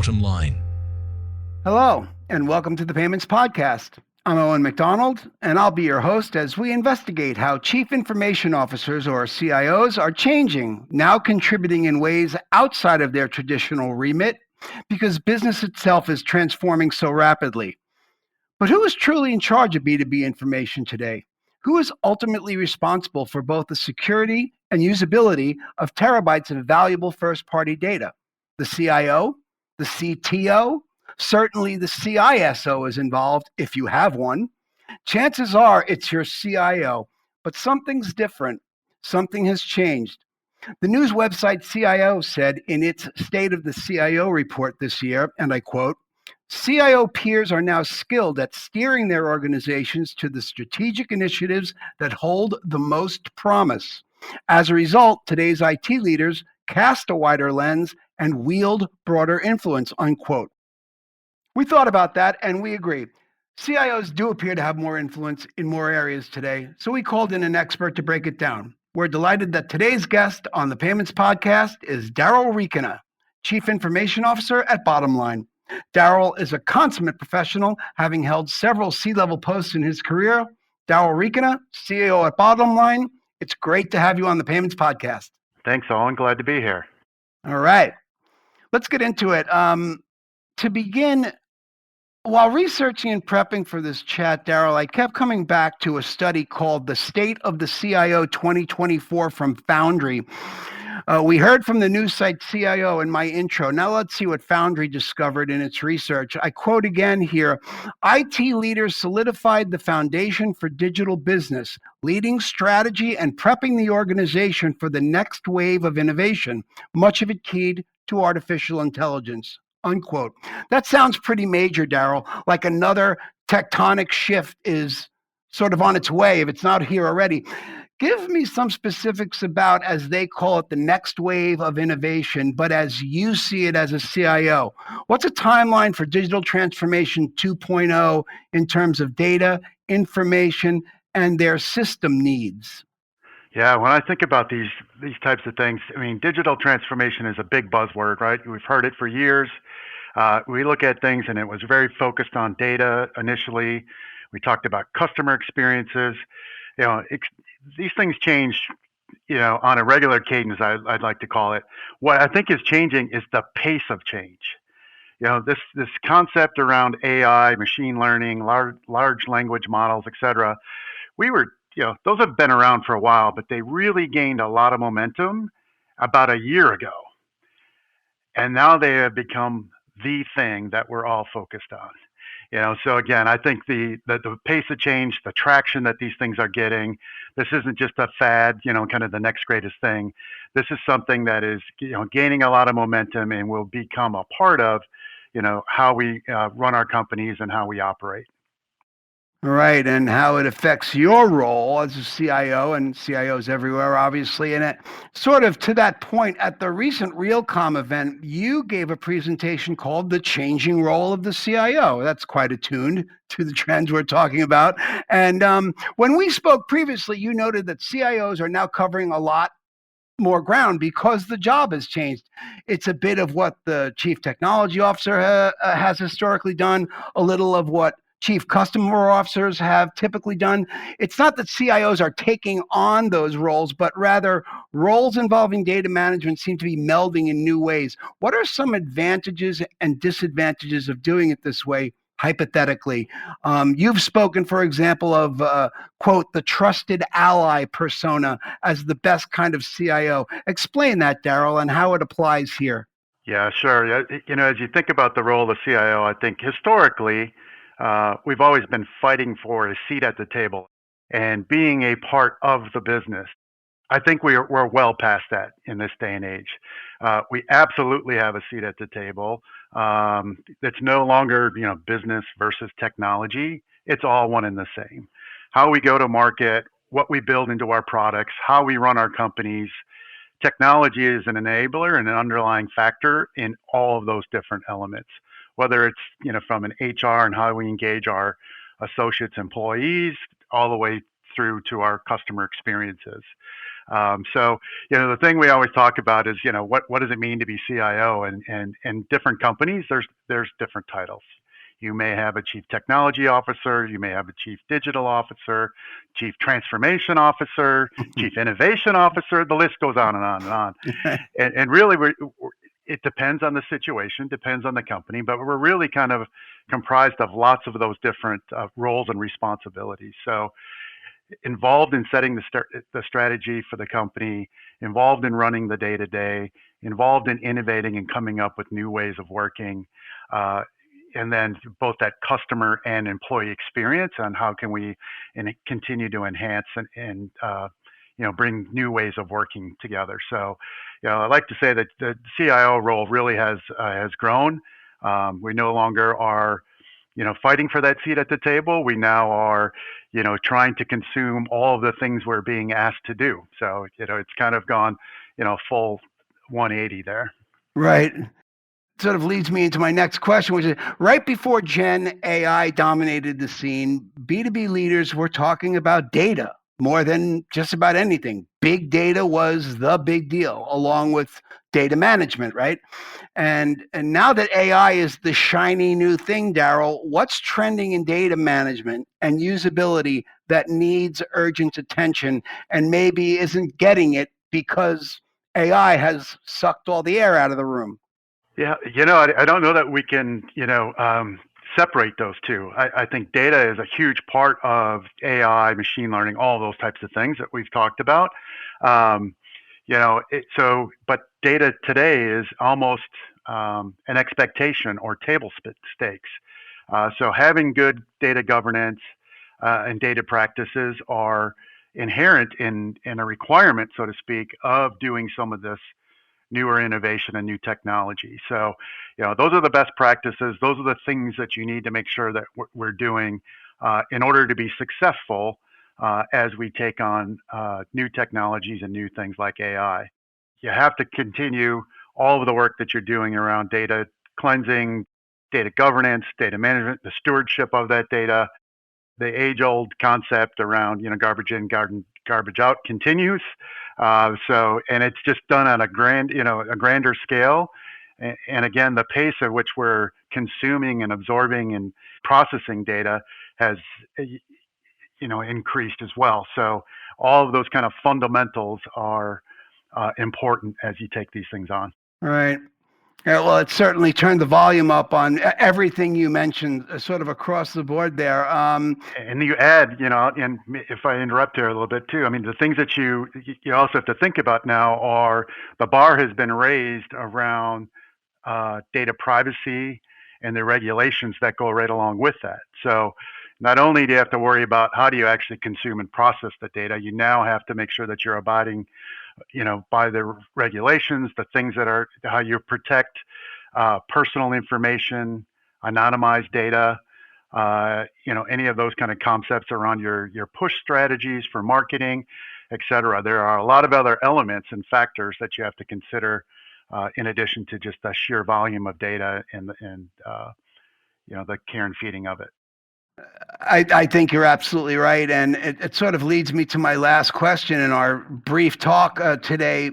Bottomline. Hello, and welcome to the Payments Podcast. I'm Owen McDonald, and I'll be your host as we investigate how Chief Information Officers, or CIOs, are changing, now contributing in ways outside of their traditional remit, because business itself is transforming so rapidly. But who is truly in charge of B2B information today? Who is ultimately responsible for both the security and usability of terabytes of valuable first-party data? The CIO? The CTO? Certainly the CISO is involved if you have one. Chances are it's your CIO, but something's different. Something has changed. The news website CIO said in its State of the CIO report this year, and I quote, CIO peers are now skilled at steering their organizations to the strategic initiatives that hold the most promise. As a result, today's IT leaders cast a wider lens and wield broader influence, unquote. We thought about that and we agree. CIOs do appear to have more influence in more areas today, so we called in an expert to break it down. We're delighted that today's guest on the Payments Podcast is Darrell Riekena, Chief Information Officer at Bottomline. Darrell is a consummate professional, having held several C-level posts in his career. Darrell Riekena, CEO at Bottomline. It's great to have you on the Payments Podcast. Thanks, Owen. Glad to be here. All right. Let's get into it. To begin, while researching and prepping for this chat, Darrell, I kept coming back to a study called The State of the CIO 2024 from Foundry. We heard from the news site CIO in my intro. Now let's see what Foundry discovered in its research. I quote again here, IT leaders solidified the foundation for digital business, leading strategy and prepping the organization for the next wave of innovation, much of it keyed to artificial intelligence. Unquote. That sounds pretty major, Darrell, like another tectonic shift is sort of on its way if it's not here already. Give me some specifics about, as they call it, the next wave of innovation, but as you see it as a CIO. What's a timeline for digital transformation 2.0 in terms of data, information, and their system needs? Yeah, when I think about these types of things, I mean, digital transformation is a big buzzword, right? We've heard it for years. We look at things, and it was very focused on data initially. We talked about customer experiences. You know, these things change, on a regular cadence, I'd like to call it. What I think is changing is the pace of change. This concept around AI, machine learning, large language models, et cetera, those have been around for a while, but they really gained a lot of momentum about a year ago. And now they have become the thing that we're all focused on. So again, I think the pace of change, the traction that these things are getting, this isn't just a fad, kind of the next greatest thing. This is something that is, gaining a lot of momentum and will become a part of, how we run our companies and how we operate. Right, and how it affects your role as a CIO, and CIOs everywhere, obviously. And it sort of to that point, at the recent Realcomm event, you gave a presentation called The Changing Role of the CIO. That's quite attuned to the trends we're talking about. And when we spoke previously, you noted that CIOs are now covering a lot more ground because the job has changed. It's a bit of what the Chief Technology Officer has historically done, a little of what Chief Customer Officers have typically done. It's not that CIOs are taking on those roles, but rather roles involving data management seem to be melding in new ways. What are some advantages and disadvantages of doing it this way, hypothetically? You've spoken, for example, of, quote, the trusted ally persona as the best kind of CIO. Explain that, Darrell, and how it applies here. Yeah, sure. As you think about the role of the CIO, I think historically, we've always been fighting for a seat at the table and being a part of the business. I think we're well past that in this day and age. We absolutely have a seat at the table. It's no longer, business versus technology. It's all one and the same. How we go to market, what we build into our products, how we run our companies. Technology is an enabler and an underlying factor in all of those different elements. Whether it's, from an HR and how we engage our associates, employees, all the way through to our customer experiences. So, the thing we always talk about is, what does it mean to be CIO? And different companies, there's different titles. You may have a chief technology officer, you may have a chief digital officer, chief transformation officer, chief innovation officer. The list goes on and on and on. And really, it depends on the situation, depends on the company, but we're really kind of comprised of lots of those different roles and responsibilities. So involved in setting the strategy for the company, involved in running the day-to-day, involved in innovating and coming up with new ways of working, and then both that customer and employee experience on how can we continue to enhance and bring new ways of working together. So, I like to say that the CIO role really has grown. We no longer are, fighting for that seat at the table. We now are, trying to consume all of the things we're being asked to do. So, it's kind of gone, full 180 there. Right. Sort of leads me into my next question, which is right before Gen AI dominated the scene, B2B leaders were talking about data more than just about anything. Big data was the big deal, along with data management, right? And now that AI is the shiny new thing, Darrell, what's trending in data management and usability that needs urgent attention and maybe isn't getting it because AI has sucked all the air out of the room? Yeah, I don't know that we can, separate those two. I think data is a huge part of AI, machine learning, all those types of things that we've talked about. Um, but data today is almost an expectation or table stakes. So having good data governance and data practices are inherent in a requirement, so to speak, of doing some of this newer innovation and new technology. So, those are the best practices. Those are the things that you need to make sure that we're doing in order to be successful as we take on new technologies and new things like AI. You have to continue all of the work that you're doing around data cleansing, data governance, data management, the stewardship of that data. The age-old concept around garbage in, garbage out continues. And it's just done on a grander scale. And again, the pace at which we're consuming and absorbing and processing data has increased as well. So all of those kind of fundamentals are important as you take these things on. Right. Yeah, well, it certainly turned the volume up on everything you mentioned, sort of across the board there. And you add, and if I interrupt here a little bit too, I mean, the things that you also have to think about now are the bar has been raised around data privacy and the regulations that go right along with that. So not only do you have to worry about how do you actually consume and process the data, you now have to make sure that you're abiding by the regulations, the things that are how you protect personal information, anonymized data, any of those kind of concepts around your push strategies for marketing, et cetera. There are a lot of other elements and factors that you have to consider in addition to just the sheer volume of data and the care and feeding of it. I think you're absolutely right. And it sort of leads me to my last question in our brief talk today.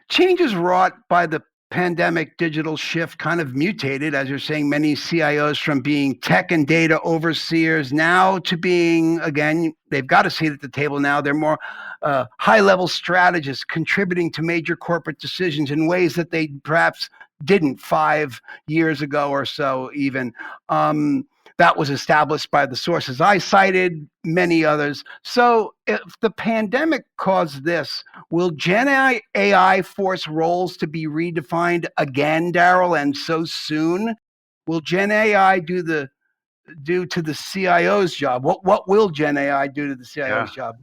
Changes wrought by the pandemic digital shift kind of mutated, as you're saying, many CIOs from being tech and data overseers now to being, again, they've got a seat at the table now. They're more high level strategists contributing to major corporate decisions in ways that they perhaps didn't 5 years ago or so, even. That was established by the sources I cited, many others. So if the pandemic caused this, will Gen AI force roles to be redefined again, Darrell, and so soon? Will Gen AI do to the CIO's job? What will Gen AI do to the Yeah. CIO's job?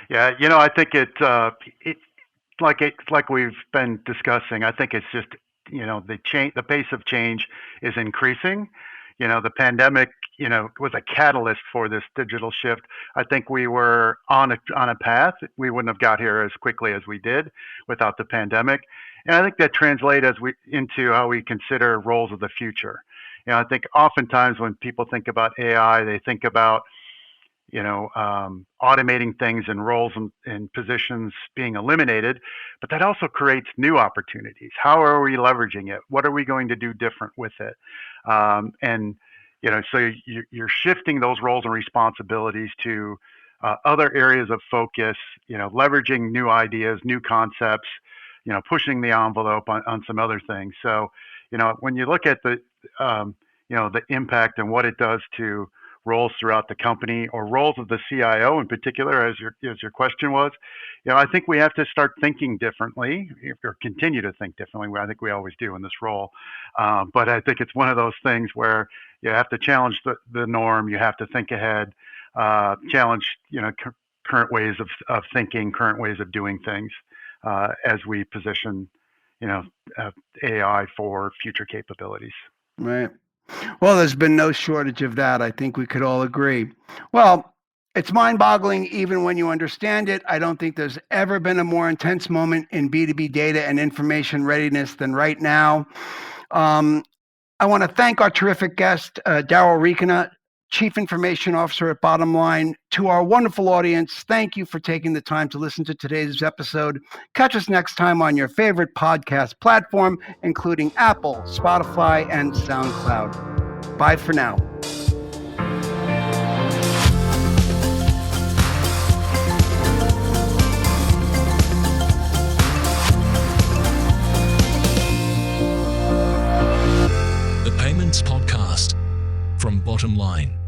Yeah, I think like we've been discussing. I think it's just the pace of change is increasing. The pandemic was a catalyst for this digital shift. I think we were on a path. We wouldn't have got here as quickly as we did without the pandemic. And I think that translates into how we consider roles of the future. I think oftentimes when people think about AI, they think about automating things and roles and positions being eliminated, but that also creates new opportunities. How are we leveraging it? What are we going to do different with it? And so you're shifting those roles and responsibilities to other areas of focus. Leveraging new ideas, new concepts. Pushing the envelope on some other things. So, when you look at the impact and what it does to roles throughout the company, or roles of the CIO in particular, as your question was, I think we have to start thinking differently, or continue to think differently. I think we always do in this role, but I think it's one of those things where you have to challenge the norm. You have to think ahead, challenge current ways of thinking, current ways of doing things, as we position AI for future capabilities. Right. Well, there's been no shortage of that. I think we could all agree. Well, it's mind-boggling even when you understand it. I don't think there's ever been a more intense moment in B2B data and information readiness than right now. I want to thank our terrific guest, Darrell Riekena, Chief Information Officer at Bottomline. To our wonderful audience, thank you for taking the time to listen to today's episode. Catch us next time on your favorite podcast platform, including Apple, Spotify, and SoundCloud. Bye for now. The Payments Podcast from Bottomline.